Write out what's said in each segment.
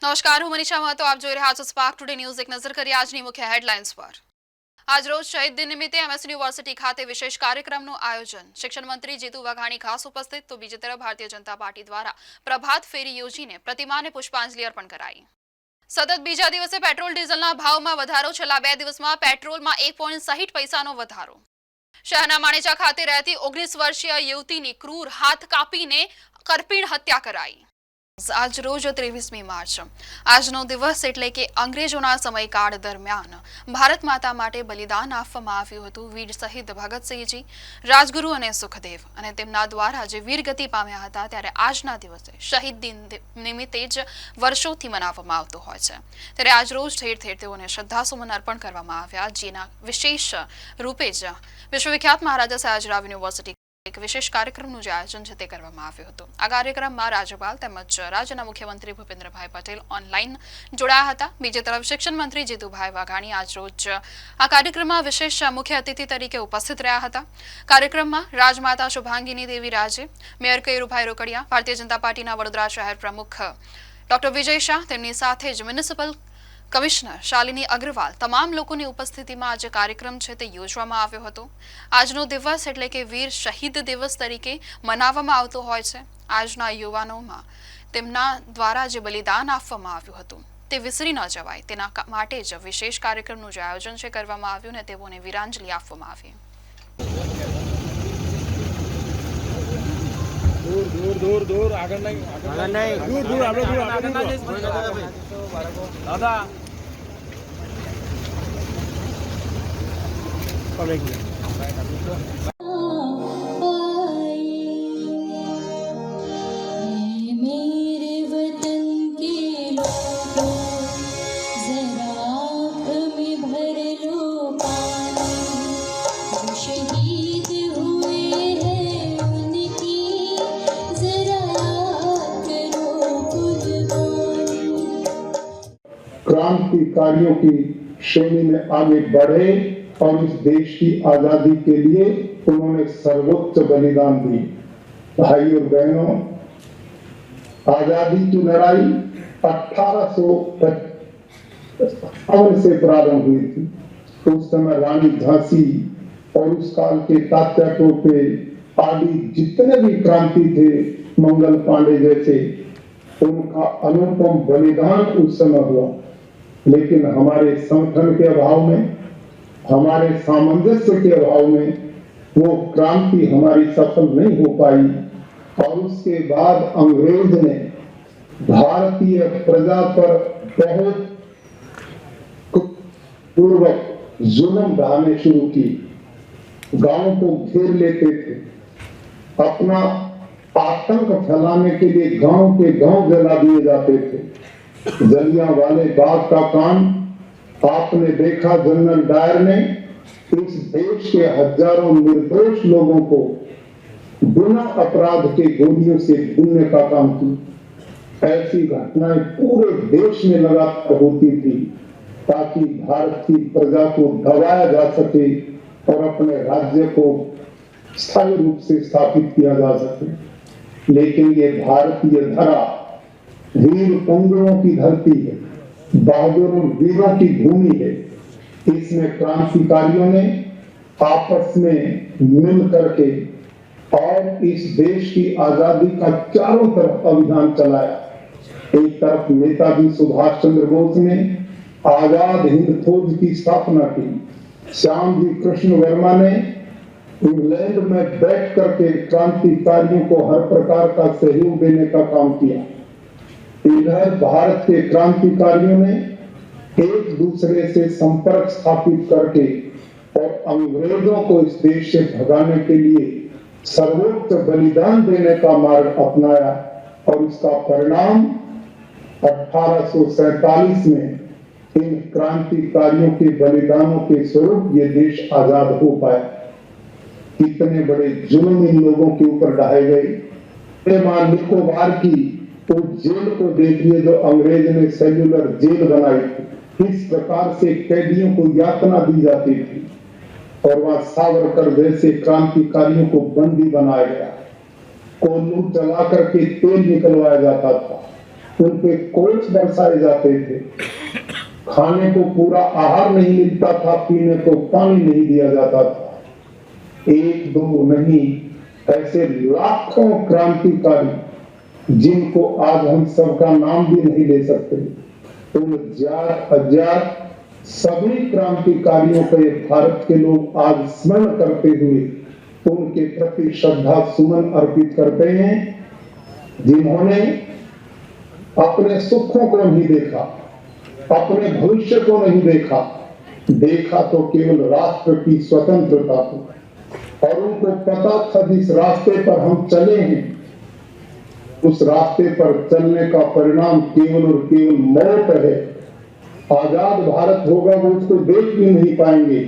નમસ્કાર, હું મનીષા મહતો. આપ જોઈ રહ્યા છો સ્પાર્ક ટુડે ન્યૂઝ. એક નજર કરીએ આજની મુખ્ય હેડલાઇન્સ પર. આજ રોજ શહીદ દિન નિમિત્તે એમએસ યુનિવર્સિટી ખાતે વિશેષ કાર્યક્રમનું આયોજન. શિક્ષણ મંત્રી જીતુ વાઘાણી ખાસ ઉપસ્થિત. તો બીજી તરફ ભારતીય જનતા પાર્ટી દ્વારા પ્રભાત ફેરી યોજીને પ્રતિમાને પુષ્પાંજલિ અર્પણ કરાઈ. સતત બીજા દિવસે પેટ્રોલ ડીઝલના ભાવમાં વધારો. છેલ્લા 2 દિવસમાં પેટ્રોલમાં 1.60 પૈસાનો વધારો. શહેરના માણેચા ખાતે રહેતી 19 વર્ષીય યુવતીની ક્રૂર હાથ કાપીને કરપીણ હત્યા કરાઈ. આજ રોજ 23મી માર્ચ આજનો દિવસ એટલે કે અંગ્રેજોના સમયકાળ દરમિયાન ભારત માતા માટે બલિદાન આપવામાં આવ્યું હતું. વીર શહીદ ભગતસિંહજી, રાજગુરુ અને સુખદેવ અને તેમના દ્વારા જે વીરગતિ પામ્યા હતા, ત્યારે આજના દિવસે શહીદ દિન નિમિત્તે જ વર્ષોથી મનાવવામાં આવતો હોય છે. ત્યારે આજ રોજ ઠેર ઠેર તેઓને શ્રદ્ધાસુમન અર્પણ કરવામાં આવ્યા, જેના વિશેષ રૂપે જ વિશ્વવિખ્યાત મહારાજા સયાજીરાવ યુનિવર્સિટી એક વિશેષ કાર્યક્રમનું જે આયોજન છે તે કરવામાં આવ્યું હતું. આ કાર્યક્રમમાં રાજ્યપાલ તેમજ રાજ્યના મુખ્યમંત્રી ભૂપેન્દ્રભાઈ પટેલ ઓનલાઈન જોડાયા હતા. બીજી તરફ શિક્ષણ મંત્રી જીતુભાઈ વાઘાણી આજ રોજ આ કાર્યક્રમમાં વિશેષ મુખ્ય અતિથિ તરીકે ઉપસ્થિત રહ્યા હતા. કાર્યક્રમમાં રાજમાતા શુભાંગીની દેવી રાજે, મેયર કૈરુભાઈ રોકડિયા, ભારતીય જનતા પાર્ટીના વડોદરા શહેર પ્રમુખ ડોક્ટર વિજય શાહ, તેમની સાથે જ મ્યુનિસિપલ કમિશનર શાલિની અગ્રવાલ, તમામ લોકોની ઉપસ્થિતિમાં આજે કાર્યક્રમ છે તે યોજવામાં આવ્યો હતો. આજનો દિવસ એટલે કે વીર શહીદ દિવસ તરીકે મનાવવામાં આવતો હોય છે. આજના યુવાનોમાં તેમના દ્વારા જે બલિદાન આપવામાં આવ્યું હતું તે વિસરી ન જવાય તેના માટે જ વિશેષ કાર્યક્રમનું જે આયોજન છે કરવામાં આવ્યું ને તેઓને વીરાંજલિ આપવામાં આવી. दूर આગળ નહીં દૂર આપણે દાદા क्रांतिकारियों की श्रेणी में आगे बढ़े और इस देश की आजादी के लिए उन्होंने सर्वोच्च बलिदान दी. भाई और बहनों, आजादी की लड़ाई 1855 से प्रारंभ हुई थी. उस समय रानी झांसी और उस काल के तात्या टोपे आदि जितने भी क्रांति थे, मंगल पांडे जैसे, उनका अनुपम बलिदान उस समय हुआ. लेकिन हमारे संगठन के अभाव में, हमारे सामंजस्य के अभाव में वो क्रांति हमारी सफल नहीं हो पाई और उसके बाद अंग्रेज ने भारतीय प्रजा पर बहुत पूर्वक जुल्म ढाने शुरू की. गांव को घेर लेते थे. अपना आतंक फैलाने के लिए गांव के गांव जला दिए जाते थे. जलियांवाले बाग का कांड आपने देखा. जनरल डायर ने इस देश के हजारों निर्दोष लोगों को बिना अपराध के गोलियों से भूनने का काम किया. ऐसी घटनाएं पूरे देश में लगातार होती थी ताकि भारत की प्रजा को दबाया जा सके और अपने राज्य को स्थायी रूप से स्थापित किया जा सके. लेकिन ये भारतीय धरा वीर पुंगरों की धरती है, बहादुर वीरों की भूमि है. इसमें क्रांतिकारियों ने आपस में मिल करके और इस देश की आजादी का चारों तरफ अभियान चलाया. एक तरफ नेताजी सुभाष चंद्र बोस ने आजाद हिंद फौज की स्थापना की. श्याम जी कृष्ण वर्मा ने इंग्लैंड में बैठ करके क्रांतिकारियों को हर प्रकार का सहयोग देने का काम किया. इधर भारत के क्रांतिकारियों ने एक दूसरे से संपर्क स्थापित करके और अंग्रेजों को इस देश से भगाने के लिए सर्वोच्च बलिदान देने का मार्ग अपनाया और इसका परिणाम 1847 में इन क्रांतिकारियों के बलिदानों के स्वरूप ये देश आजाद हो पाया. कितने बड़े जुल्म इन लोगों के ऊपर ढाए गए. निकोबार की तो जेल को देखिए जो अंग्रेज ने सेल्युलर जेल बनाई थी. इस प्रकार से कैदियों को यातना दी जाती थी और वहां सावरकर जैसे क्रांतिकारियों को बंदी बनाया गया. कोल्हू चला करके तेल निकलवाया जाता था. उन पे कोच बरसाए जाते थे, खाने को पूरा आहार नहीं मिलता था, पीने को पानी नहीं दिया जाता था। एक दो नहीं, ऐसे लाखों क्रांतिकारी जिनको आज हम सबका नाम भी नहीं ले सकते, उन जात अजात सभी क्रांतिकारियों को भारत के लोग आज स्मरण करते हुए उनके प्रति श्रद्धा सुमन अर्पित करते हैं, जिन्होंने अपने सुखों को नहीं देखा, अपने भविष्य को नहीं देखा, देखा तो केवल राष्ट्र की स्वतंत्रता को, और उनको पता था जिस रास्ते पर हम चले हैं उस रास्ते पर चलने का परिणाम केवल और केवल मौत है। आजाद भारत होगा वो उसको देख भी नहीं पाएंगे,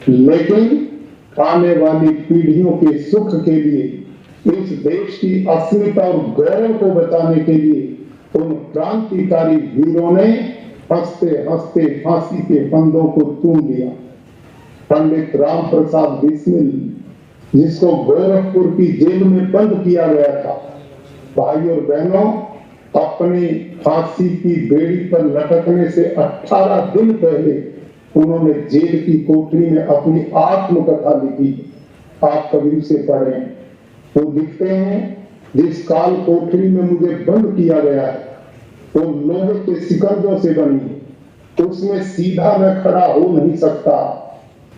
लेकिन आने वाली पीढ़ियों के सुख के लिए, इस देश की अस्मिता और गौरव को बचाने के लिए उन क्रांतिकारी वीरों ने हंसते हंसते फांसी के फंदों को चूम लिया। पंडित राम प्रसाद बिस्मिल, जिसको गोरखपुर की जेल में बंद किया गया था, भाई और बहनों, अपनी फांसी की बेड़ी पर लटकने से 18 दिन पहले उन्होंने जेल की कोठरी में अपनी आत्मकथा लिखी। आप कभी उसे पढ़ें। वो लिखते हैं, जिस काल कोठरी में मुझे बंद किया गया है वो लोहे के सिकंदों से बनी है, उसमें सीधा मैं खड़ा हो नहीं सकता,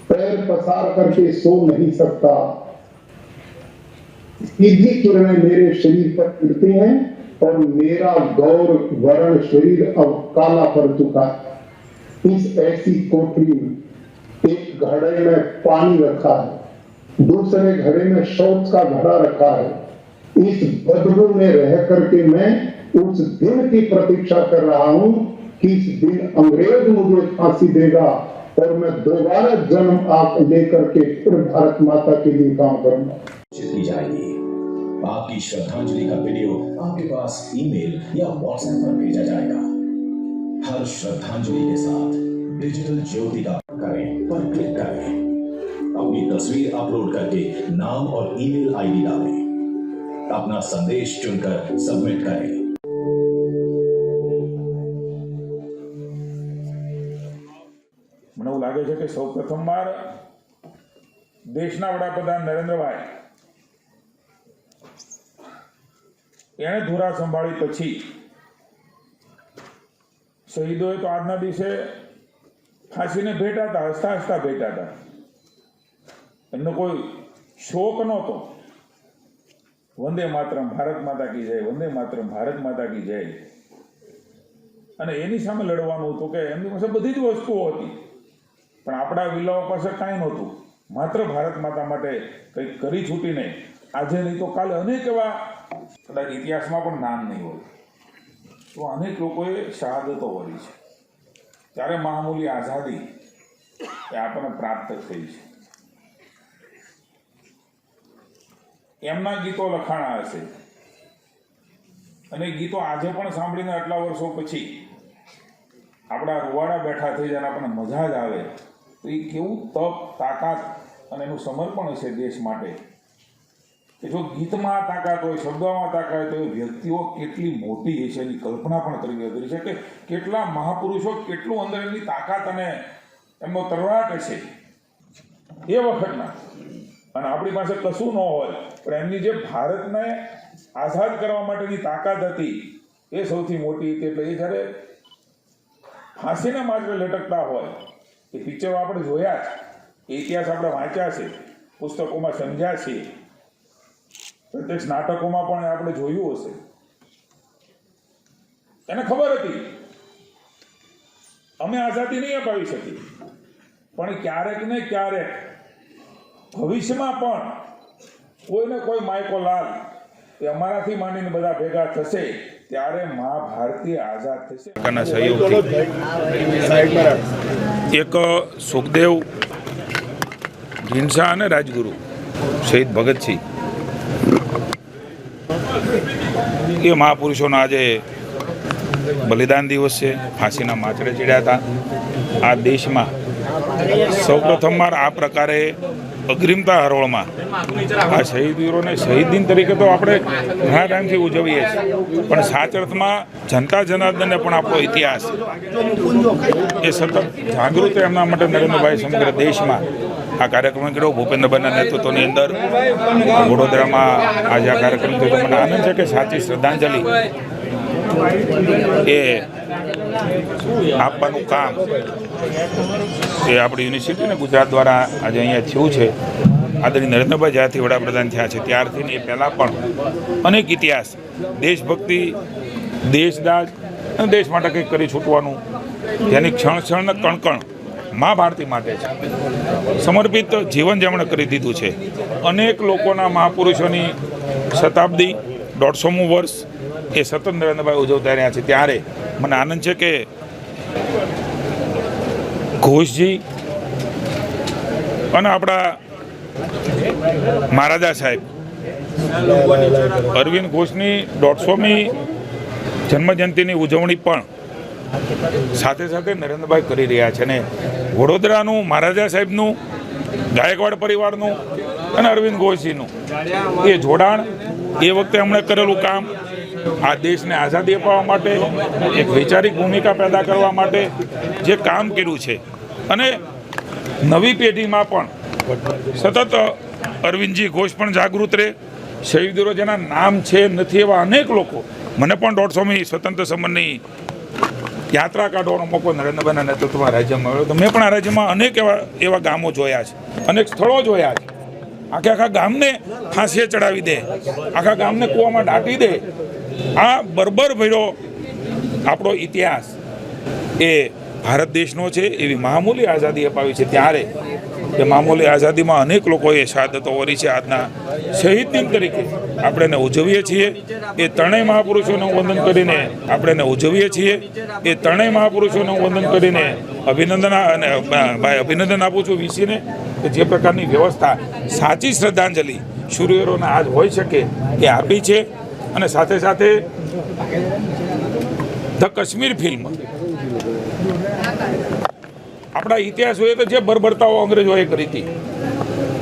पैर पसार करके सो नहीं सकता, सीधी किरणें मेरे शरीर पर गिरती हैं और मेरा गौर वर्ण शरीर अब काला पड़ चुका है। इस ऐसी कोठरी में एक घड़े में पानी रखा है, दूसरे घड़े में शौच का घड़ा रखा है। इस बदबू में रह करके मैं उस दिन की प्रतीक्षा कर रहा हूं कि इस दिन अंग्रेज मुझे फांसी देगा और मैं दोबारा जन्म लेकर के फिर भारत माता के लिए काम करूंगा। की जाएगी। आपकी श्रद्धांजलि का वीडियो आपके पास ईमेल या व्हाट्सएप पर भेजा जाएगा। हर श्रद्धांजलि के साथ डिजिटल ज्योति का करें पर क्लिक करें। अपनी तस्वीर अपलोड करके नाम और ईमेल आईडी डालें। अपना संदेश चुनकर सबमिट करें। મને એવું લાગે છે કે સૌ પ્રથમવાર દેશના વડાપ્રધાન નરેન્દ્રભાઈ એણે ધુરા સંભાળી પછી શહીદોએ તો આજના દિવસે ફાંસીને ભેટાતા, હસતા હસતા ભેટાતા, એમનો કોઈ શોક નહોતો। વંદે માતરમ, ભારત માતા की जय, વંદે માતરમ, ભારત માતા की जय। અને એની સામે લડવાનું હતું કે એમની પાસે બધી જ વસ્તુઓ હતી, પણ આપણા વિલાઓ પાસે કાંઈ નહોતું, માત્ર ભારત માતા માટે કંઈક કરી છૂટી નહીં। આજે નહીં તો કાલે અનેક એવા, કદાચ ઇતિહાસમાં પણ નામ નહીં હોય તો અનેક લોકોએ શહાદતો વળી છે, ત્યારે મામૂલી આઝાદી એ આપણને પ્રાપ્ત થઈ છે। એમના ગીતો લખાણા હશે અને ગીતો આજે પણ સાંભળીને આટલા વર્ષો પછી આપણા રૂવાડા બેઠા થઈ જાય, આપણને મજા જ આવે તો એ કેવું તપ, તાકાત અને એનું સમર્પણ હશે દેશ માટે કે જો ગીતમાં તાકાત હોય, શબ્દોમાં તાકાત હોય તો એ વ્યક્તિઓ કેટલી મોટી હશે એની કલ્પના પણ કરવી અઘરી છે કે કેટલા મહાપુરુષો, કેટલું અંદર એમની તાકાત અને એમનો તરવાટ હશે એ વખતના। અને આપણી પાસે કશું ન હોય પણ એમની જે ભારતને આઝાદ કરવા માટેની તાકાત હતી એ સૌથી મોટી હતી। એટલે એ જ્યારે ફાંસીના માર્ગે લટકતા હોય, એ પિક્ચરો આપણે જોયા છે, એ ઇતિહાસ આપણે વાંચ્યા છે, પુસ્તકોમાં સમજ્યા છીએ, પ્રત્યક્ષ નાટકોમાં પણ આપણે જોયું હશે। એને ખબર હતી અમે આઝાદી નહીં અપાવી શકી, પણ ક્યારેક ને ક્યારેક ભવિષ્યમાં પણ કોઈ ને કોઈ માયકો લાલ એ અમારાથી માંડીને બધા ભેગા થશે ત્યારે મા ભારતી આઝાદ થશે। એક સુખદેવ ઢીંડસા અને રાજગુરુ શહીદ ભગતસિંહ એ મહાપુરુષોનો આજે બલિદાન દિવસ છે, ફાંસીના માચડે ચડ્યા હતા। આ દેશમાં સૌપ્રથમવાર આ પ્રકારે અગ્રિમતા હરોળમાં આ શહીદ વીરોને શહીદ દિન તરીકે તો આપણે ઘણા ટાઈમથી ઉજવીએ છીએ, પણ સાચા અર્થમાં જનતા જનાર્દનને પણ આપણો ઇતિહાસ એ સતત જાગૃત એમના માટે નરેન્દ્રભાઈ સમગ્ર દેશમાં આ કાર્યક્રમ કર્યો. ભૂપેન્દ્રભાઈના નેતૃત્વની અંદર વડોદરામાં આજે આ કાર્યક્રમ થયો. મને આનંદ છે કે સાચી શ્રદ્ધાંજલિ એ આપવાનું કામ એ આપણી યુનિવર્સિટીને ગુજરાત દ્વારા આજે અહીંયા થયું છે. આદરણીય નરેન્દ્રભાઈ જ્યારથી વડાપ્રધાન થયા છે ત્યારથી એ પહેલાં પણ અનેક ઇતિહાસ, દેશભક્તિ, દેશદાજ અને દેશ માટે કંઈક કરી છૂટવાનું, જેની ક્ષણ ક્ષણ કણકણ મા ભારતી માટે છે સમર્પિત જીવન જેમણે કરી દીધું છે. અનેક લોકોના મહાપુરુષોની શતાબ્દી 150મું વર્ષ એ સતત નરેન્દ્રભાઈ ઉજવતા રહ્યા છે. ત્યારે મને આનંદ છે કે ઘોષજી અને આપણા મહારાજા સાહેબ અરવિંદ ઘોષની 150મી જન્મજયંતિની ઉજવણી પણ સાથે સાથે નરેન્દ્રભાઈ કરી રહ્યા છે. ને વડોદરાનું, મહારાજા સાહેબનું, ગાયકવાડ પરિવારનું અને અરવિંદ ઘોષજીનું એ જોડાણ, એ વખતે એમણે કરેલું કામ, આ દેશને આઝાદી અપાવવા માટે, એક વૈચારિક ભૂમિકા પેદા કરવા માટે જે કામ કર્યું છે, અને નવી પેઢીમાં પણ સતત અરવિંદજી ઘોષ પણ જાગૃત રહે. શહીદ વીરો જેના નામ છે નથી એવા અનેક લોકો, મને પણ 150મી સ્વતંત્ર સમરની યાત્રા કાઢવાનો મોકો નરેન્દ્રભાઈના નેતૃત્વમાં રાજ્યમાં મળ્યો. તો મેં પણ આ રાજ્યમાં અનેક એવા ગામો જોયા છે, અનેક સ્થળો જોયા છે. આખા ગામને ફાંસીએ ચડાવી દે, આખા ગામને કૂવામાં દાટી દે. આ બર્બર ભર્યો આપણો ઇતિહાસ એ ભારત દેશનો છે. એવી મામૂલી આઝાદી અપાવી છે. ત્યારે એ મામૂલી આઝાદીમાં અનેક લોકોએ શહાદતો વરી છે. આજના શહીદ દિન તરીકે આપણે એને ઉજવીએ છીએ. એ ત્રણેય મહાપુરુષોને વંદન કરીને આપણે એને ઉજવીએ છીએ. એ ત્રણેય મહાપુરુષોને વંદન કરીને અભિનંદન આપું છું વીસીને કે જે પ્રકારની વ્યવસ્થા, સાચી શ્રદ્ધાંજલિ શૂરવીરોને આજ હોઈ શકે એ આપી છે. અને સાથે સાથે ધ કાશ્મીર ફિલ્મ આપણા ઇતિહાસ જોઈએ તો જે બર્બરતાઓ અંગ્રેજોએ કરી હતી,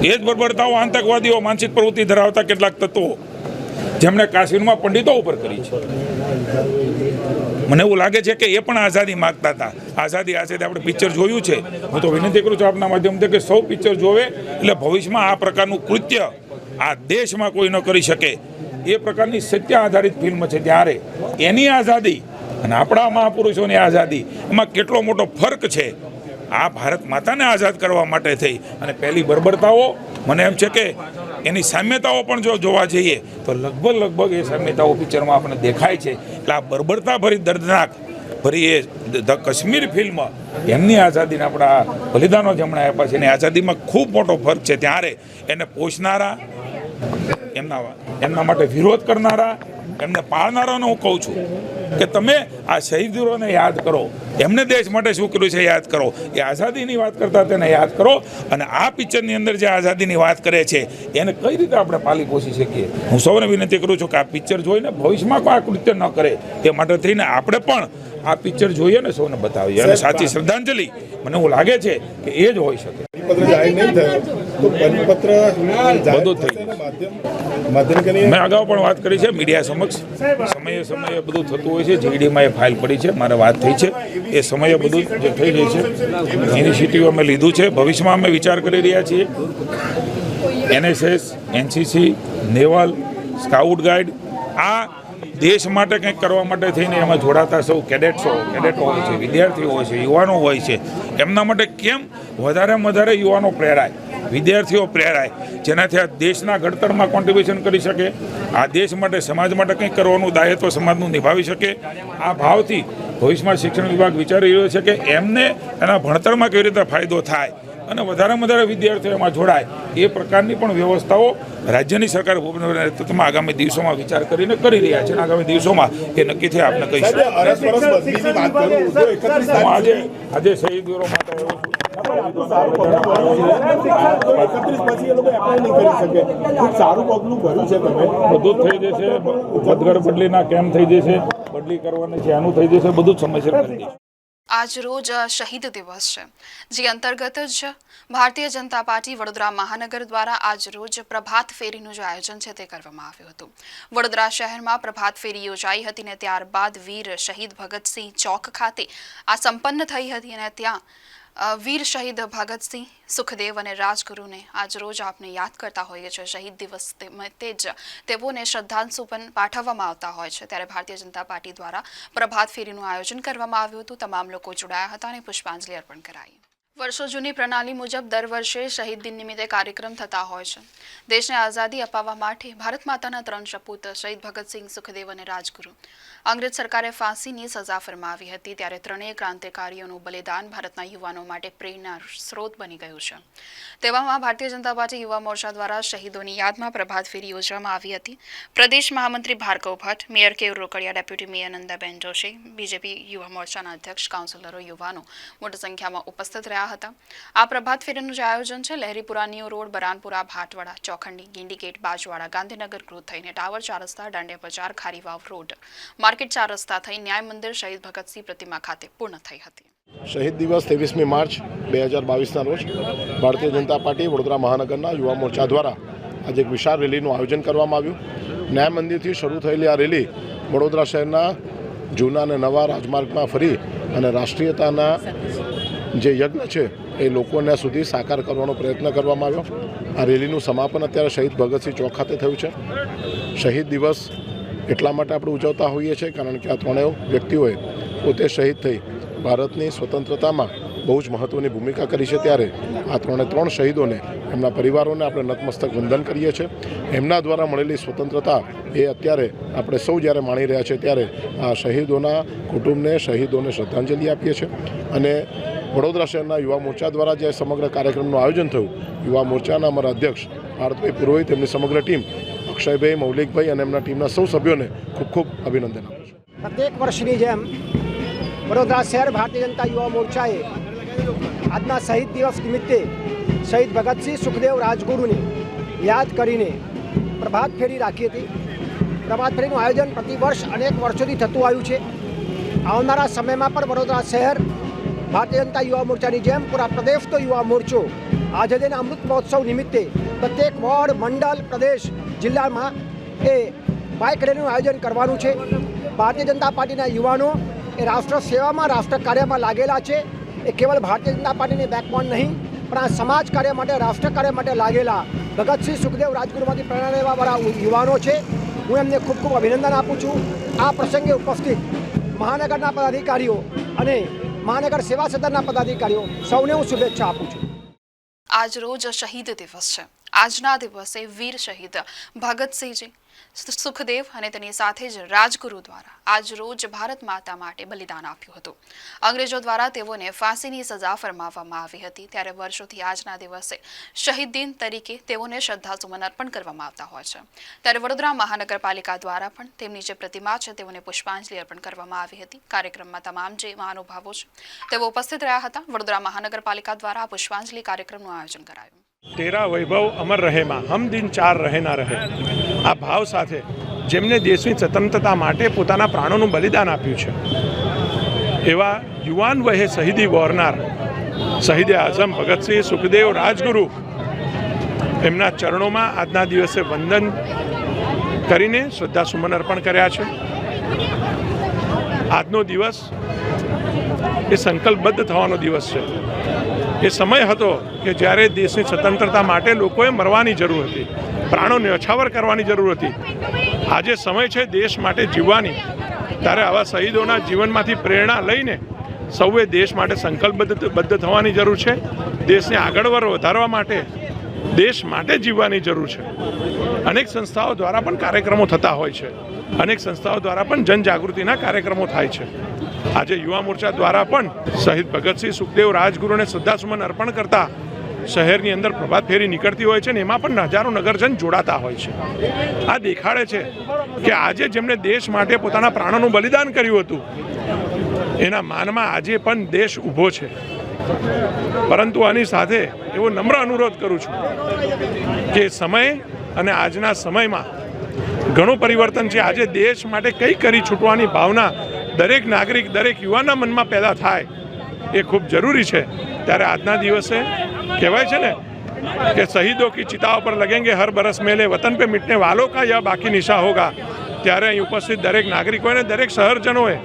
એ જ બર્બરતાઓ આતંકવાદીઓ, માનસિક પ્રવૃત્તિ ધરાવતા કેટલાક તત્વો જેમણે કાશ્મીરમાં પંડિતો ઉપર કરી છે. મને એવું લાગે છે કે એ પણ આઝાદી માગતા હતા. આઝાદી આપણે પિક્ચર જોયું છે. હું તો વિનંતી કરું છું આપના માધ્યમથી કે સૌ પિક્ચર જોવે, એટલે ભવિષ્યમાં આ પ્રકારનું કૃત્ય આ દેશમાં કોઈ ન કરી શકે એ પ્રકારની સત્ય આધારિત ફિલ્મ છે. ત્યારે એની આઝાદી અને આપણા મહાપુરુષોની આઝાદી એમાં કેટલો મોટો ફરક છે. આ ભારત માતાને આઝાદ કરવા માટે થઈ અને પહેલી બર્બરતાઓ, મને એમ છે કે એની સામ્યતાઓ પણ જો જોવા જઈએ તો લગભગ એ સામ્યતાઓ પિક્ચરમાં આપણને દેખાય છે. એટલે આ બર્બરતા ભરી, દર્દનાક ભરી એ ધ કાશ્મીર ફિલ્મ એમની આઝાદીને આપણા બલિદાનો જેમણે આપ્યા છે એની આઝાદીમાં ખૂબ મોટો ફરક છે. ત્યારે એને પોષનારા, એમના માટે વિરોધ કરનારા, એમને પાળનારાને હું કહું છું કે તમે આ શહીદ વીરોને યાદ કરો, એમને દેશ માટે શું કર્યું છે યાદ કરો, એ આઝાદીની વાત કરતા તેને યાદ કરો. અને આ પિક્ચરની અંદર જે આઝાદીની વાત કરે છે એને કઈ રીતે આપણે પાલી પોષી શકીએ. હું સૌને વિનંતી કરું છું કે આ પિક્ચર જોઈને ભવિષ્યમાં કોઈ આ કૃત્ય ન કરે તે માટે થઈને આપણે પણ આ પિક્ચર જોઈએ ને સૌને બતાવીએ. અને સાચી શ્રદ્ધાંજલિ મને એવું લાગે છે કે એ જ હોઈ શકે. મેં અગાઉ પણ વાત કરી છે મીડિયા સમક્ષ, સમયે બધું થતું હોય છે. જીડીમાં એ ફાઇલ પડી છે, મારે વાત થઈ છે, એ સમયે બધું જે થઈ રહી છે. ઇનિશિયેટિવ અમે લીધું છે. ભવિષ્યમાં અમે વિચાર કરી રહ્યા છીએ NSS, NCC, naval, scout guide, આ દેશ માટે કંઈક કરવા માટે થઈને એમાં જોડાતા સૌ કેડેટો હોય છે, વિદ્યાર્થીઓ હોય છે, યુવાનો હોય છે. એમના માટે કેમ વધારેમાં વધારે યુવાનો પ્રેરાય, વિદ્યાર્થીઓ પ્રેરાય, જેનાથી આ દેશના ઘડતરમાં કોન્ટ્રીબ્યુશન કરી શકે, આ દેશ માટે, સમાજ માટે કંઈક કરવાનું દાયિત્વ સમાજનું નિભાવી શકે. આ ભાવથી ભવિષ્યમાં શિક્ષણ વિભાગ વિચારી રહ્યો છે કે એમને એના ભણતરમાં કેવી રીતે ફાયદો થાય અને વધારેમાં વધારે વિદ્યાર્થીઓ એમાં જોડાય એ પ્રકારની પણ વ્યવસ્થાઓ રાજ્યની સરકાર ભૂપેન્દ્રભાઈના નેતૃત્વમાં આગામી દિવસોમાં વિચાર કરીને કરી રહ્યા છે. અને આગામી દિવસોમાં એ નક્કીથી આપને કહીશ. હું આજે શહીદ વીરો માટે બધું જ થઈ જશે. બદગડ બદલીના કેમ થઈ જશે, બદલી કરવાની છે, આનું થઈ જશે, બધું જ સમયસર કરી દઈશું. आज रोज शहीद दिवस है, જે અંતર્ગત જ ભારતીય જનતા પાર્ટી વડોદરા મહાનગર દ્વારા આજ રોજ પ્રભાત ફેરીનું જે આયોજન છે તે કરવામાં આવ્યું હતું। વડોદરા શહેરમાં પ્રભાત ફેરી યોજાઈ હતી ને ત્યારબાદ વીર શહીદ ભગતસિંહ ચોક ખાતે આ સંપન્ન થઈ હતી અને ત્યાં વીર શહીદ ભગતસિંહ સુખદેવ અને રાજગુરુને આજ રોજ આપણે યાદ કરતા હોઈએ છીએ। શહીદ દિવસ તે જ તેઓને શ્રદ્ધાંજલિ પણ પાઠવવામાં આવતા હોય છે। ત્યારે ભારતીય જનતા પાર્ટી દ્વારા પ્રભાત ફેરીનું આયોજન કરવામાં આવ્યું હતું। તમામ લોકો જોડાયા હતા અને પુષ્પાંજલિ અર્પણ કરાઈ। વર્ષો જૂની પ્રણાલી મુજબ દર વર્ષે શહીદ દિન નિમિત્તે કાર્યક્રમ થતા હોય છે। દેશને આઝાદી અપાવવા માટે ભારત માતાના 3 સપૂત શહીદ ભગતસિંહ, સુખદેવ અને રાજગુરુ અંગ્રેજ સરકારે ફાંસીની સજા ફરમાવી હતી। ત્યારે ત્રણેય ક્રાંતિકારીઓનું બલિદાન ભારતના યુવાનો માટે પ્રેરણા સ્ત્રોત બની ગયું છે। તેવામાં ભારતીય જનતા પાર્ટી યુવા મોરચા દ્વારા શહીદોની યાદમાં પ્રભાત ફેરી યોજવામાં આવી હતી। પ્રદેશ મહામંત્રી Bhargav Bhatt, mayor Keyur Rokadiya, deputy mayor Nandaben Joshi, BJP યુવા મોરચાના અધ્યક્ષ, કાઉન્સિલરો, યુવાનો મોટી સંખ્યામાં ઉપસ્થિત રહ્યા હતા। આ પ્રભાત ફેરીનું જે આયોજન છે Laheripura, new road, Baranpura, Bhatwada, Chokhandi, Gendigate, Bajwada, Gandhinagar group થઈને ટાવર 4 રસ્તા, દાંડિયા બજાર, ખારીવાવ રોડ, માર્કેટ 4 રસ્તા થઈ ન્યાય મંદિર, શહીદ ભગતસિંહ પ્રતિમા ખાતે પૂર્ણ થઈ હતી। શહીદ દિવસ 23મી માર્ચ 2022ના રોજ ભારતીય જનતા પાર્ટી વડોદરા મહાનગરના યુવા મોરચા દ્વારા આજે એક વિશાળ રેલીનું આયોજન કરવામાં આવ્યું। ન્યાય મંદિરથી શરૂ થયેલી આ રેલી વડોદરા શહેરના જૂના અને નવા રાજમાર્ગમાં ફરી અને રાષ્ટ્રીયતાના જે યજ્ઞ છે એ લોકોને સુધી સાકાર કરવાનો પ્રયત્ન કરવામાં આવ્યો। આ રેલીનું સમાપન અત્યારે શહીદ ભગતસિંહ ચોક ખાતે થયું છે। શહીદ દિવસ એટલા માટે આપણે ઉજવતા હોઈએ છીએ કારણ કે આ ત્રણેય વ્યક્તિઓએ પોતે શહીદ થઈ ભારતની સ્વતંત્રતામાં બહુ જ મહત્ત્વની ભૂમિકા કરી છે। ત્યારે આ ત્રણ શહીદોને એમના પરિવારોને આપણે નતમસ્તક વંદન કરીએ છીએ। એમના દ્વારા મળેલી સ્વતંત્રતા એ અત્યારે આપણે સૌ જ્યારે માણી રહ્યા છીએ ત્યારે આ શહીદોના કુટુંબને, શહીદોને શ્રદ્ધાંજલિ આપીએ છીએ। અને વડોદરા શહેરના યુવા મોરચા દ્વારા જે સમગ્ર કાર્યક્રમનું આયોજન થયું, યુવા મોરચાના અમારા અધ્યક્ષ પાર્થભાઈ પુરોહિત, તેમની સમગ્ર ટીમ, અક્ષયભાઈ, મૌલિકભાઈ અને એમના ટીમના સૌ સભ્યોને ખૂબ ખૂબ અભિનંદન આપું છું। પ્રત્યેક વર્ષની જેમ વડોદરા શહેર ભારતીય જનતા યુવા મોરચાએ આજના શહીદ દિવસ નિમિત્તે શહીદ ભગતસિંહ, સુખદેવ, રાજગુરુને યાદ કરીને પ્રભાત ફેરી રાખી હતી। પ્રભાત ફેરીનું આયોજન પ્રતિવર્ષ અનેક વર્ષોથી થતું આવ્યું છે। આવનારા સમયમાં પણ વડોદરા શહેર ભારતીય જનતા યુવા મોરચાની જેમ પૂરા પ્રદેશનો યુવા મોરચો આઝાદીના અમૃત મહોત્સવ નિમિત્તે પ્રત્યેક વોર્ડ, મંડળ, પ્રદેશ, જિલ્લામાં એ બાઇક રેલીનું આયોજન કરવાનું છે। ભારતીય જનતા પાર્ટીના યુવાનો એ રાષ્ટ્ર સેવામાં, રાષ્ટ્ર કાર્યમાં લાગેલા છે। એ કેવળ ભારતીય જનતા પાર્ટીની બેકબોન નહીં પણ આ સમાજ કાર્ય માટે, રાષ્ટ્ર કાર્ય માટે લાગેલા ભગતસિંહ, સુખદેવ, રાજગુરુમાંથી પ્રેરણા લેવાવાળા યુવાનો છે। હું એમને ખૂબ ખૂબ અભિનંદન આપું છું। આ પ્રસંગે ઉપસ્થિત મહાનગરના પદાધિકારીઓ અને મહાનગર સેવા સદનના પદાધિકારીઓ સૌને હું શુભેચ્છા આપું છું। આજ રોજ શહીદ દિવસ છે। આજના દિવસે વીર શહીદ ભગતસિંહજી, સુખદેવ અને તેની સાથે જ રાજગુરુ દ્વારા આજ રોજ ભારત માતા માટે બલિદાન આપ્યું હતું। અંગ્રેજો દ્વારા તેઓને ફાંસીની સજા ફરમાવવામાં આવી હતી। ત્યારે વર્ષોથી આજના દિવસે શહીદ દિન તરીકે તેઓને શ્રદ્ધાસુમન અર્પણ કરવામાં આવતા હોય છે। ત્યારે વડોદરા મહાનગરપાલિકા દ્વારા પણ તેમની જે પ્રતિમા છે તેઓને પુષ્પાંજલિ અર્પણ કરવામાં આવી હતી। કાર્યક્રમમાં તમામ જે મહાનુભાવો છે તેઓ ઉપસ્થિત રહ્યા હતા। વડોદરા મહાનગરપાલિકા દ્વારા આ પુષ્પાંજલિ કાર્યક્રમનું આયોજન કરાયું। तेरा वैभव अमर रहे मां, हम दिन चार रहे ना रहे आ भाव साथे जेमने देशनी स्वतंत्रता माटे पोताना प्राणोनुं बलिदान आप्युं छे एवा युवान वहे शहीदी वोरनार शहीद आजम भगतसिंह, सुखदेव, राजगुरु एमना चरणोमां आजना दिवसे वंदन करीने श्रद्धासुमन अर्पण कर्या छे। आजनो दिवस ए संकल्पबद्ध थवानो दिवस छे। એ સમય હતો કે જ્યારે દેશની સ્વતંત્રતા માટે લોકોએ મરવાની જરૂર હતી, પ્રાણોને ન્યોછાવર કરવાની જરૂર હતી। આજે સમય છે દેશ માટે જીવવાની। ત્યારે આવા શહીદોના જીવનમાંથી પ્રેરણા લઈને સૌએ દેશ માટે સંકલ્પબદ્ધ થવાની જરૂર છે। દેશને આગળ વધારવા માટે, દેશ માટે જીવવાની જરૂર છે। અનેક સંસ્થાઓ દ્વારા પણ કાર્યક્રમો થતા હોય છે, અનેક સંસ્થાઓ દ્વારા પણ જનજાગૃતિના કાર્યક્રમો થાય છે। આજે યુવા મોરચા દ્વારા પણ શહીદ ભગતસિંહ, સુખદેવ, રાજગુરુને શ્રદ્ધાસુમન અર્પણ કરતા શહેરની અંદર પ્રભાત ફેરી નીકળતી હોય છે ને એમાં પણ હજારો નગરજન જોડાતા હોય છે। આ દેખાડે છે કે આજે જેમણે દેશ માટે પોતાના પ્રાણોનું બલિદાન કર્યું હતું એના માનમાં આજે પણ દેશ ઊભો છે। પરંતુ આની સાથે એવો નમ્ર અનુરોધ કરું છું કે સમય અને આજના સમયમાં ઘણું પરિવર્તન છે। આજે દેશ માટે કંઈ કરી છૂટવાની ભાવના દરેક નાગરિક દરેક યુવાનના મનમાં પેદા થાય એ ખૂબ જરૂરી છે। ત્યારે આજના દિવસે કહેવાય છે ને कि शहीदों की चिताओं पर लगेंगे हर बरस मेले, वतन पे मिटने वालों का यह बाकी निशा होगा। ત્યારે અહીં ઉપસ્થિત દરેક નાગરિકોને દરેક શહેરજનોએ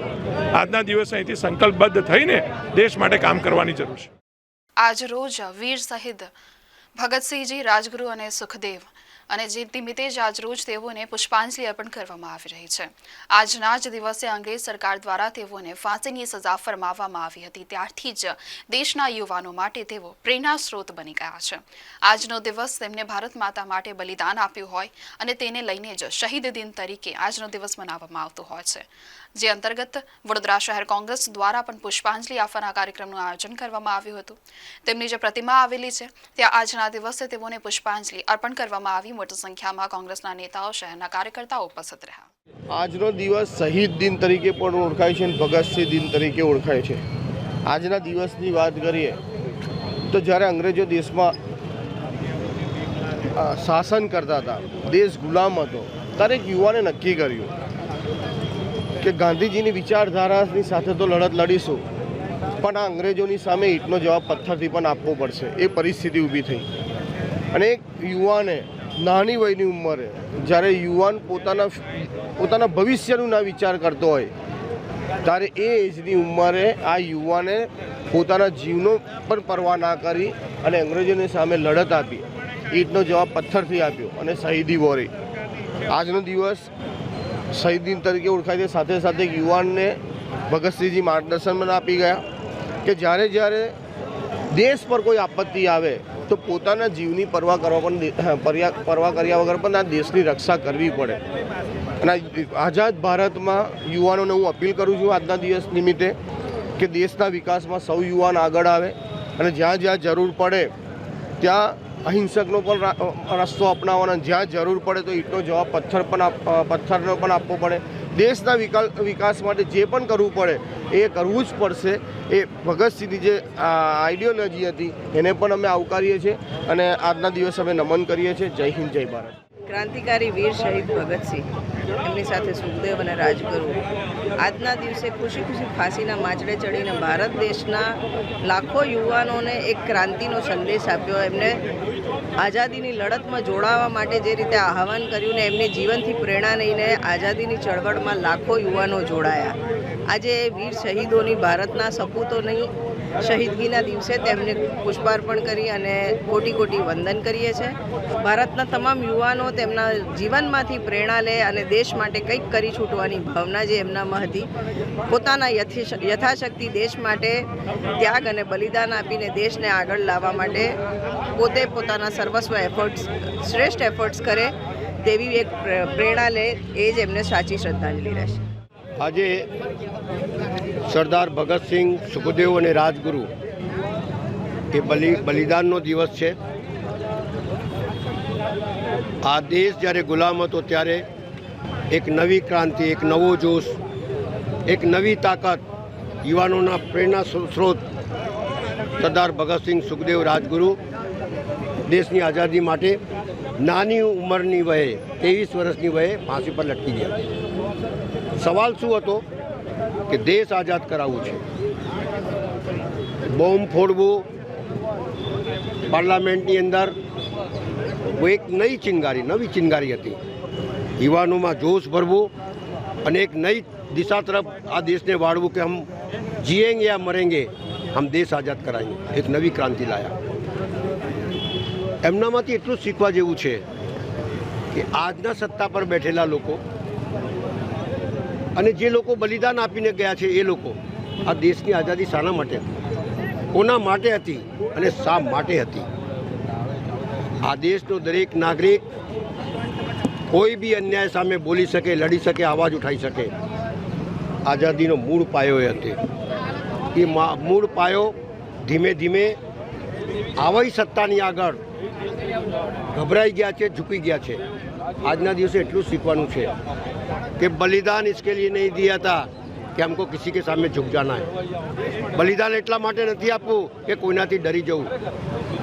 આજના દિવસે અહીંથી સંકલ્પબદ્ધ થઈને દેશ માટે કામ કરવાની જરૂર છે। આજ રોજ વીર શહીદ ભગતસિંહજી, રાજગુરુ અને સુખદેવ અને જે નિમિત્તે જ આજ રોજ તેઓને પુષ્પાંજલિ અર્પણ કરવામાં આવી રહી છે। આજના જ દિવસે અંગ્રેજ સરકાર દ્વારા તેઓને ફાંસીની સજા ફરમાવવામાં આવી હતી। ત્યારથી જ દેશના યુવાનો માટે તેઓ પ્રેરણા સ્ત્રોત બની ગયા છે। આજનો દિવસ તેમને ભારત માતા માટે બલિદાન આપ્યું હોય અને તેને લઈને જ શહીદ દિન તરીકે આજનો દિવસ મનાવવામાં આવતો હોય છે। જે અંતર્ગત વડોદરા શહેર કોંગ્રેસ દ્વારા પણ પુષ્પાંજલિ આપવાના કાર્યક્રમનું આયોજન કરવામાં આવ્યું હતું। તેમની જે પ્રતિમા આવેલી છે ત્યાં આજના દિવસે તેઓને પુષ્પાંજલિ અર્પણ કરવામાં આવી। મોટી સંખ્યામાં કોંગ્રેસના નેતાઓ, શહેરના કાર્યકર્તાઓ ઉપસ્થિત રહ્યા। આજનો દિવસ શહીદ દિન તરીકે પણ ઓળખાય છે અને ભગતસિંહ દિન તરીકે ઓળખાય છે। આજના દિવસની વાત કરીએ તો જ્યારે અંગ્રેજો દેશમાં શાસન કરતા હતા, દેશ ગુલામ હતો, દરેક યુવાને નક્કી કર્યું કે ગાંધીજીની વિચારધારાની સાથે તો લડત લડીશું, પણ આ અંગ્રેજોની સામે ઈંટનો જવાબ પથ્થરથી પણ આપવો પડશે। એ પરિસ્થિતિ ઊભી થઈ અને એક યુવાને નાની વયની ઉંમરે જ્યારે યુવાન પોતાના ભવિષ્યનું ના વિચાર કરતો હોય ત્યારે એ એજની ઉંમરે આ યુવાને પોતાના જીવનો પણ પરવા ના કરી અને અંગ્રેજોની સામે લડત આપી, ઈંટનો જવાબ પથ્થરથી આપ્યો અને શહીદી વોરી। આજનો દિવસ શહીદ દિન તરીકે ઓળખાય છે। સાથે સાથે યુવાનને ભગતસિંહજી માર્ગદર્શન પણ આપી ગયા કે જ્યારે દેશ પર કોઈ આપત્તિ આવે તો પોતાના જીવની પરવા કર્યા વગર પણ આ દેશની રક્ષા કરવી પડે। અને આઝાદ ભારતમાં યુવાનોને હું અપીલ કરું છું આજના દિવસ નિમિત્તે કે દેશના વિકાસમાં સૌ યુવાન આગળ આવે અને જ્યાં જ્યાં જરૂર પડે ત્યાં અહિંસકનો પણ રસ્તો અપનાવવાનો, જ્યાં જરૂર પડે તો ઈંટનો જવાબ પથ્થરનો પણ આપવો પડે। દેશના વિકાસ માટે જે પણ કરવું પડે એ કરવું જ પડશે। એ ભગતસિંહની જે આઈડિયોલોજી હતી એને પણ અમે આવકારીએ છીએ અને આજના દિવસે અમે નમન કરીએ છીએ। જય હિન્દ, જય ભારત। ક્રાંતિકારી વીર શહીદ ભગતસિંહ, એમની સાથે સુખદેવ અને રાજગુરુ આજના દિવસે ખુશી ખુશી ફાંસીના માચડે ચડીને ભારત દેશના લાખો યુવાનોને એક ક્રાંતિનો સંદેશ આપ્યો। એમને આઝાદીની લડતમાં જોડાવા માટે જે રીતે આહવાન કર્યું ને એમની જીવનથી પ્રેરણા લઈને આઝાદીની ચળવળમાં લાખો યુવાનો જોડાયા। આજે વીર શહીદોની ભારતના સપૂતોની શહીદગીના દિવસે તેમને પુષ્પાર્પણ કરી અને કોટી કોટી વંદન કરીએ છીએ। ભારતના તમામ યુવાનો તેમના જીવનમાંથી પ્રેરણા લે અને દેશ માટે કંઈક કરી છૂટવાની ભાવના જે એમનામાં હતી, પોતાના યથાશક્તિ દેશ માટે ત્યાગ અને બલિદાન આપીને દેશને આગળ લાવવા માટે પોતે પોતાના સર્વસ્વ શ્રેષ્ઠ એફર્ટ્સ કરે તેવી એક પ્રેરણા લે, એ જ એમને સાચી શ્રદ્ધાંજલિ રહેશે। આજે સરદાર ભગતસિંહ, સુખદેવ અને રાજગુરુ એ બલિદાનનો દિવસ છે। આ દેશ જ્યારે ગુલામ હતો ત્યારે એક નવી ક્રાંતિ, એક નવો જોશ, એક નવી તાકાત, યુવાનોના પ્રેરણા સ્ત્રોત સરદાર ભગતસિંહ, સુખદેવ, રાજગુરુ દેશની આઝાદી માટે નાની ઉંમરની વયે 23 વર્ષની વયે ફાંસી પર લટકી ગયા। સવાલ શું હતો કે દેશ આઝાદ કરાવવું છે, બોમ્બ ફોડવું, પાર્લામેન્ટની અંદર એક નવી ચિનગારી હતી, યુવાનોમાં જોશ ભરવું અને એક નઈ દિશા તરફ આ દેશને વાળવું કે હમ જીએંગે યા મરેંગે, હમ દેશ આઝાદ કરાएंगे। એક નવી ક્રાંતિ લાયા। એમનામાંથી એટલું શીખવા જેવું છે કે આજના સત્તા પર બેઠેલા લોકો અને જે લોકો બલિદાન આપીને ગયા છે એ લોકો આ દેશની આઝાદી શાના માટે હતી, કોના માટે હતી અને શા માટે હતી। આ દેશનો દરેક નાગરિક કોઈ બી અન્યાય સામે બોલી શકે, લડી શકે, અવાજ ઉઠાવી શકે। આઝાદીનો મૂળ પાયો એ હતો। એ મૂળ પાયો ધીમે ધીમે આવી સત્તાની આગળ ગભરાઈ ગયા છે, ઝૂકી ગયા છે। આજના દિવસે એટલું શીખવાનું છે कि बलिदान इसके लिए नहीं दिया था कि हमको किसी के सामने झुक जाना है। बलिदान એટલા માટે નથી આપવું કે કોઈનાથી ડરી જવું।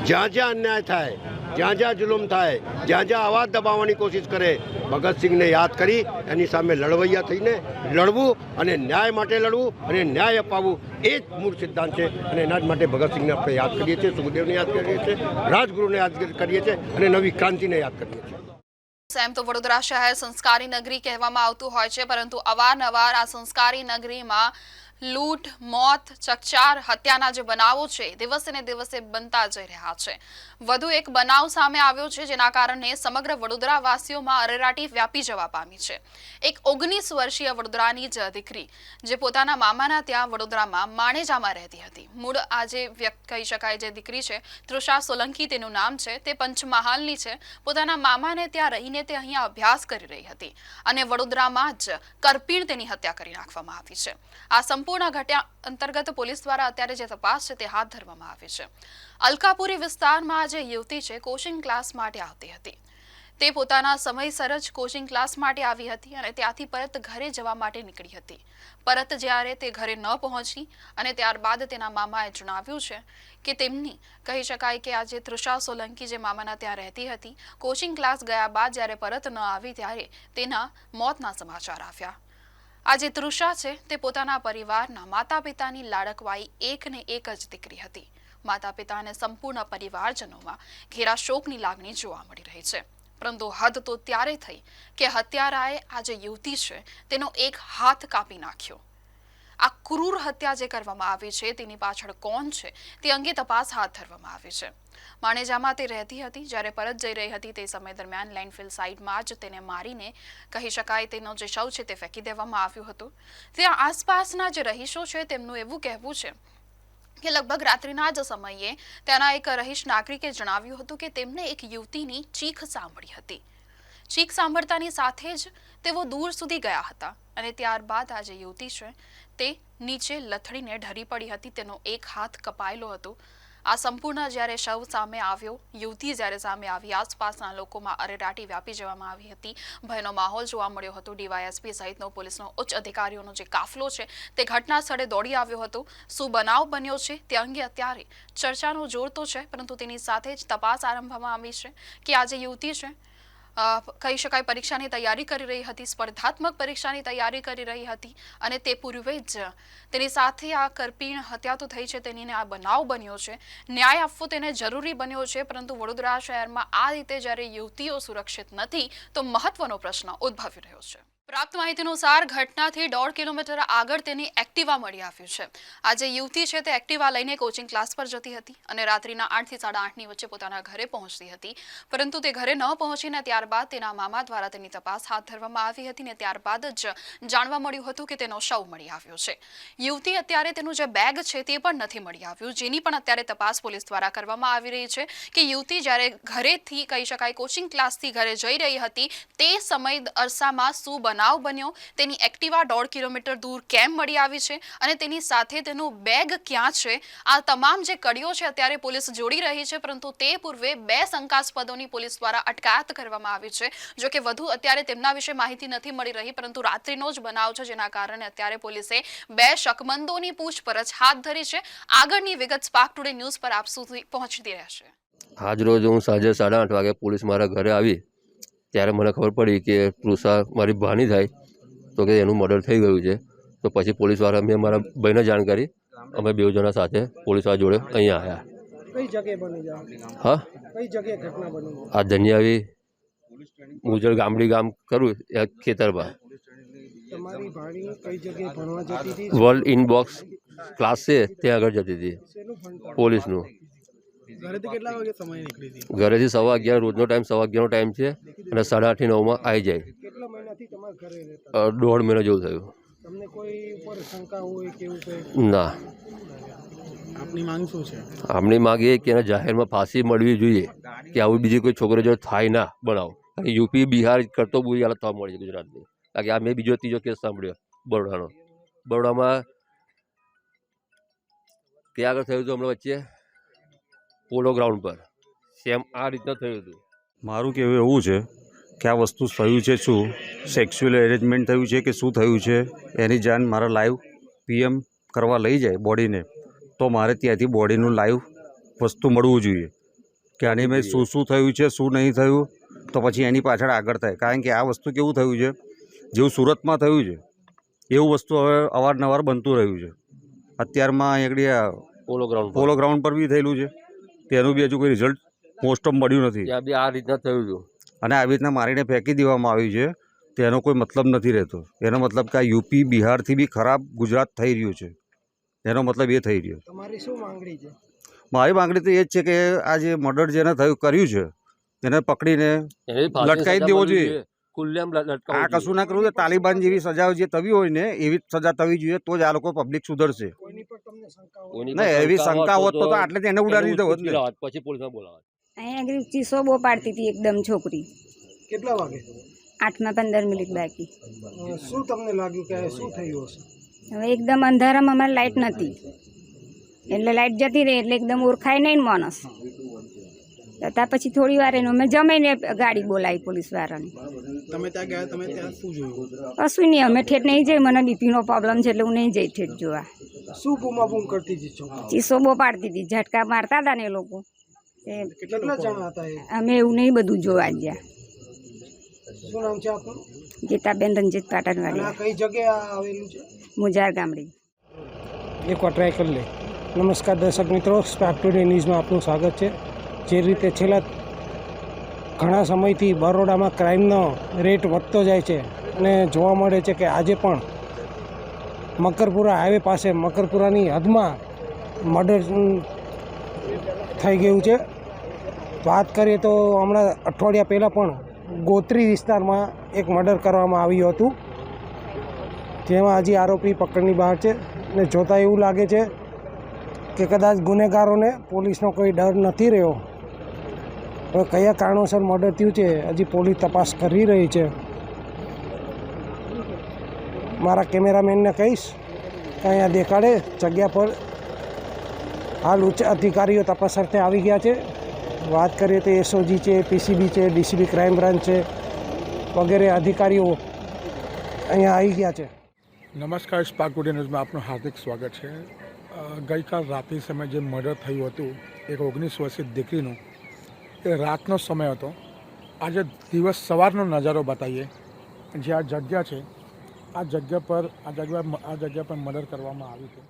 જ્યાં જ્યાં અન્યાય થાય જ્યાં જ્યાં જુલુમ થાય, જ્યાં જ્યાં અવાજ દબાવવાની કોશિશ કરે, ભગતસિંહને યાદ કરી એની સામે લડવૈયા થઈને લડવું અને ન્યાય માટે લડવું અને ન્યાય અપાવવું એ જ મૂળ સિદ્ધાંત છે. અને એના જ માટે ભગતસિંહને આપણે યાદ કરીએ છીએ, સુખદેવને યાદ કરીએ છીએ, રાજગુરુને યાદ કરીએ છીએ અને નવી ક્રાંતિને યાદ કરીએ છીએ. એમ તો વડોદરા શહેર સંસ્કારી નગરી કહેવામાં આવતું હોય છે, પરંતુ અવારનવાર આ સંસ્કારી નગરીમાં લૂંટ, મોત, ચકચાર, હત્યાના જે બનાવો છે દિવસે ને દિવસે બનતા જઈ રહ્યા છે. વધુ એક બનાવ સામે આવ્યો છે જેના કારણે સમગ્ર વડોદરા વાસીઓમાં અરેરાટી વ્યાપી જવા પામી છે. એક 19 વર્ષીય વડોદરાની જ દીકરી જે પોતાના મામાના ત્યાં વડોદરામાં માણેજામાં રહેતી હતી. મૂળ આજે કહી શકાય જે દીકરી છે તૃષા સોલંકી તેનું નામ છે, તે પંચમહાલની છે. પોતાના મામાને ત્યાં રહીને તે અહીંયા અભ્યાસ કરી રહી હતી અને વડોદરામાં જ કરપીણ તેની હત્યા કરી નાખવામાં આવી છે. આ સંપૂર્ણ ઘટના અંતર્ગત પોલીસ દ્વારા અત્યારે જે તપાસ છે તે હાથ ધરવામાં આવી છે. અલકાપુરી વિસ્તારમાં જે યુવતી છે કોચિંગ ક્લાસ માટે આવતી હતી. તે પોતાના સમયસર જ કોચિંગ ક્લાસ માટે આવી હતી અને ત્યાંથી પરત ઘરે જવા માટે નીકળી હતી. પરત જ્યારે તે ઘરે ન પહોંચી અને ત્યારબાદ તેના મામાએ જણાવ્યું છે કે તેમની કહી શકાય કે આજે તૃષા સોલંકી જે મામાના ત્યાં રહેતી હતી, કોચિંગ ક્લાસ ગયા બાદ જ્યારે પરત ન આવી ત્યારે તેના મોતના સમાચાર આવ્યા. આજે તૃષા છે તે પોતાના પરિવારના માતા પિતાની લાડકવાઈ એકને એક જ દીકરી હતી. માતા પિતા અને સંપૂર્ણ પરિવારજનોમાં ઘેરા શોકની લાગણી જોવા મળી રહી છે. પરંતુ હદ તો ત્યારે થઈ કે હત્યારાએ આ જે યુવતી છે તેનો એક હાથ કાપી નાખ્યો. આ ક્રૂર હત્યા જે કરવામાં આવી છે તેની પાછળ કોણ છે તે અંગે તપાસ હાથ ધરવામાં આવી છે. માણેજામાં તે રહેતી હતી. જ્યારે પરત જઈ રહી હતી તે સમય દરમિયાન લેન્ડફિલ સાઇટમાં જ તેને મારીને કહી શકાય તેનો જે શવ છે તે ફેંકી દેવામાં આવ્યું હતું. ત્યાં આસપાસના જે રહીશો છે તેમનું એવું કહેવું છે કે લગભગ રાત્રિના જ સમયે ત્યાંના એક રહીશ નાગરિકે જણાવ્યું હતું કે તેમને એક યુવતીની ચીખ સાંભળી હતી. ચીખ સાંભળતાની સાથે જ તેઓ દૂર સુધી ગયા હતા અને ત્યારબાદ આ જે યુવતી છે તે નીચે લથડીને ઢળી પડી હતી. તેનો એક હાથ કપાયેલો હતો. આ સંપૂર્ણ જ્યારે શવ સામે આવ્યો, યુવતી જ્યારે સામે આવી, આસપાસના લોકોમાં અરેરાટી વ્યાપી જવામાં આવી હતી. ભયનો માહોલ જોવા મળ્યો હતો. ડીવાયએસપી સહિતનો પોલીસનો ઉચ્ચ અધિકારીઓનો જે કાફલો છે તે ઘટના સ્થળે દોડી આવ્યો હતો. શું બનાવ બન્યો છે તે અંગે અત્યારે ચર્ચાનો જોર તો છે, પરંતુ તેની સાથે જ તપાસ આરંભવામાં આવી છે કે આ જે યુવતી છે કહી શકાય પરીક્ષાની તૈયારી કરી રહી હતી, સ્પર્ધાત્મક પરીક્ષાની તૈયારી કરી રહી હતી અને તે પૂર્વે જ તેની સાથે આ કરપીણ હત્યા તો થઈ છે, તેની આ બનાવ બન્યો છે. ન્યાય આપવો તેને જરૂરી બન્યો છે, પરંતુ વડોદરા શહેરમાં આ રીતે જ્યારે યુવતીઓ સુરક્ષિત નથી તો મહત્વનો પ્રશ્ન ઉદ્ભવી રહ્યો છે. પ્રાપ્ત માહિતી અનુસાર ઘટનાથી 1.5 કિલોમીટર આગળ તેની એક્ટિવા મળી આવ્યું છે. આ જે યુવતી છે તે એક્ટિવા લઈને કોચિંગ ક્લાસ પર જતી હતી અને રાત્રિના 8 થી 8:30ની વચ્ચે પોતાના ઘરે પહોંચતી હતી. પરંતુ તે ઘરે ન પહોંચીને ત્યારબાદ તેના મામા દ્વારા તેની તપાસ હાથ ધરવામાં આવી હતી અને ત્યારબાદ જ જાણવા મળ્યું હતું કે તેનો શવ મળી આવ્યો છે. યુવતી અત્યારે તેનું જે બેગ છે તે પણ નથી મળી આવ્યું, જેની પણ અત્યારે તપાસ પોલીસ દ્વારા કરવામાં આવી રહી છે કે યુવતી જ્યારે ઘરેથી કહી શકાય કોચિંગ ક્લાસથી ઘરે જઈ રહી હતી તે સમય અરસામાં શું બનાવ બન્યો, તેની એક્ટિવા 1.5 કિલોમીટર દૂર કેમ મળી આવી છે અને તેની સાથે તેનું બેગ ક્યાં છે. આ તમામ જે કડીઓ છે અત્યારે પોલીસ જોડી રહી છે, પરંતુ તે પૂર્વે 2 શંકાસ્પદોની પોલીસ દ્વારા અટકાયત કરવામાં આવી છે. જો કે વધુ અત્યારે તેમના વિશે માહિતી નથી મળી રહી, પરંતુ રાત્રિનો જ બનાવ છે જેના કારણે અત્યારે પોલીસે 2 શકમંદોની પૂછપરછ હાથ ધરી છે. આગળની વિગત સ્પાર્ક ટુડે ન્યૂઝ પર આપ સુધી પહોંચતી રહેશે. આજ રોજ હું સાંજે 8:30 વાગે પોલીસ મારા ઘરે આવી ત્યારે મને ખબર પડી કે તૃષા મારી ભાની થાય તો કે એનું મર્ડર થઈ ગયું છે. તો પછી પોલીસવાળા મેં મારા ભાઈને જાણ કરી, અમે 2 જણા સાથે પોલીસવાળા જોડે અહીંયા આવ્યા. કઈ જગ્યાએ બની? હા, કઈ જગ્યાએ ઘટના બની? આ ધન્યાવી મુજર ગામડી ગામ કરું ખેતરમાં. તમારી ભાણી કઈ જગ્યાએ ભણવા જતી હતી? વર્લ્ડ ઇનબોક્સ ક્લાસ છે ત્યાં આગળ જતી હતી પોલીસનું. ઘરેથી કેટલા વાગે સમય નીકળી હતી? ઘરેથી 11:15 રોજનો ટાઈમ 11:15નો ટાઈમ છે અને 8:30 થી 9 આવી જાય. કેટલા મહિનાથી તમારા ઘરે રહેતા? 1.5 મહિના જેવું થયું. તમને કોઈ ઉપર શંકા હોય કે એવું કંઈ? ના. આપની માંગ શું છે? આમની માંગ એ કે એને જાહેરમાં ફાંસી મળવી જોઈએ કે આવું બીજી કોઈ છોકરી જો થાય ના બનાવ. યુપી બિહાર કરતો બુરી હાલત થવા મળી છે ગુજરાતની. કારણ કે આ મેં બીજો 3જો કેસ સાંભળ્યો બરોડાનો. બરોડામાં ત્યાં આગળ થયું હતું હમણાં વચ્ચે પોલો ગ્રાઉન્ડ પર સેમ આ રીતના થયું હતું. મારું કહેવું એવું છે કે આ વસ્તુ થયું છે શું, સેક્સ્યુઅલ એરેન્જમેન્ટ થયું છે કે શું થયું છે, એની જાણ મારા લાઈવ પીએમ કરવા લઈ જાય બોડીને તો મારે ત્યાંથી બોડીનું લાઈવ વસ્તુ મળવું જોઈએ. કે આની મેં શું થયું છે, શું નહીં થયું, તો પછી એની પાછળ આગળ થાય. કારણ કે આ વસ્તુ કેવું થયું છે, જેવું સુરતમાં થયું છે એવું વસ્તુ હવે અવારનવાર બનતું રહ્યું છે. અત્યારમાં અહીં આગળ પોલો ગ્રાઉન્ડ પર બી થયેલું છે, તેનું બી હજુ કોઈ રિઝલ્ટ મોસ્ટ ઓફ મળ્યું નથી. ત્યાં બી આ રીતના થયું હતું. અને આવી રીતના મારીને ફેંકી દેવામાં આવ્યું છે, તેનો કોઈ મતલબ નથી રહેતો. એનો મતલબ કે આ યુપી બિહારથી બી ખરાબ ગુજરાત થઈ રહ્યું છે, એનો મતલબ એ થઈ રહ્યો. તમારી શું માંગણી છે? મારી માંગણી તો એ જ છે કે આ જે મર્ડર જેને કર્યું છે એને પકડીને લટકાવી દેવો જોઈએ. આ કશું ના કરવું જોઈએ. તાલિબાન જેવી સજા જે થવી હોય ને એવી જ સજા થવી જોઈએ, તો જ આ લોકો પબ્લિક સુધરશે. ના એવી શંકા હોત તો આટલે એને ઉડાડી દીધો હોત ને. પછી પોલીસમાં બોલાવે. અહીંયા આગળ ચીસો બહુ પાડતી હતી એકદમ છોકરી. કેટલા વાગે? 8:15 મિનિટ બાકી. શું તમને લાગ્યું કે શું થયું હશે? હવે એકદમ અંધારામાં અમારે લાઇટ નથી, એટલે લાઇટ જતી રહી એટલે એકદમ ઓળખાય નહીં માણસ. ત્યાં પછી થોડી વાર એનું અમે જમીને ગાડી બોલાવી પોલીસવાળાની. તમે ત્યાં ગયા, તમે ત્યાં શું જોયું? કશું નહીં, અમે ઠેઠ નહીં જઈ. મને બીપીનો પ્રોબ્લેમ છે એટલે હું નહીં જઈ ઠેઠ જોવા. શું બૂમાબૂમ કરતી હતી છોકરી? ચીસો બહુ પાડતી હતી, ઝટકા મારતા હતા ને એ લોકો. કેટલા જણા હતા? અમે એવું નહીં બધું જોવા ગયા. શું નામ છે આપનું? ગીતાબેન રંજીત પાટણવાડી. કઈ જગ્યાએ આવેલું છે? મુજાર ગામડી. એકવાર ટ્રાય કરી લે. નમસ્કાર દર્શક મિત્રો, સ્પાર્ક ટુડે ન્યૂઝમાં આપનું સ્વાગત છે. જે રીતે છેલ્લા ઘણા સમયથી બરોડામાં ક્રાઇમનો રેટ વધતો જાય છે અને જોવા મળે છે કે આજે પણ મકરપુરા હાઈવે પાસે મકરપુરાની હદમાં મર્ડર થઈ ગયું છે. વાત કરીએ તો હમણાં અઠવાડિયા પહેલાં પણ ગોત્રી વિસ્તારમાં એક મર્ડર કરવામાં આવ્યું હતું, જેમાં હજી આરોપી પકડની બહાર છે. ને જોતાં એવું લાગે છે કે કદાચ ગુનેગારોને પોલીસનો કોઈ ડર નથી રહ્યો. હવે કયા કારણોસર મર્ડર થયું છે હજી પોલીસ તપાસ કરી રહી છે. મારા કેમેરામેનને કહીશ કે અહીંયા દેખાડે જગ્યા પર હાલ ઉચ્ચ અધિકારીઓ તપાસ અર્થે આવી ગયા છે. વાત કરીએ તો એસઓજી છે, પીસીબી છે, ડીસીબી ક્રાઇમ બ્રાન્ચ છે, વગેરે અધિકારીઓ અહીંયા આવી ગયા છે. નમસ્કાર, સ્પાર્ક ટુડે ન્યૂઝમાં આપનું હાર્દિક સ્વાગત છે. ગઈકાલ રાત્રિ સમયે જે મર્ડર થયું હતું એક 19 વર્ષીય દીકરીનું, એ રાતનો સમય હતો. આજે દિવસ સવારનો નજારો બતાવીએ. જે આ જગ્યા છે, આ જગ્યા પર મર્ડર કરવામાં આવ્યું છે.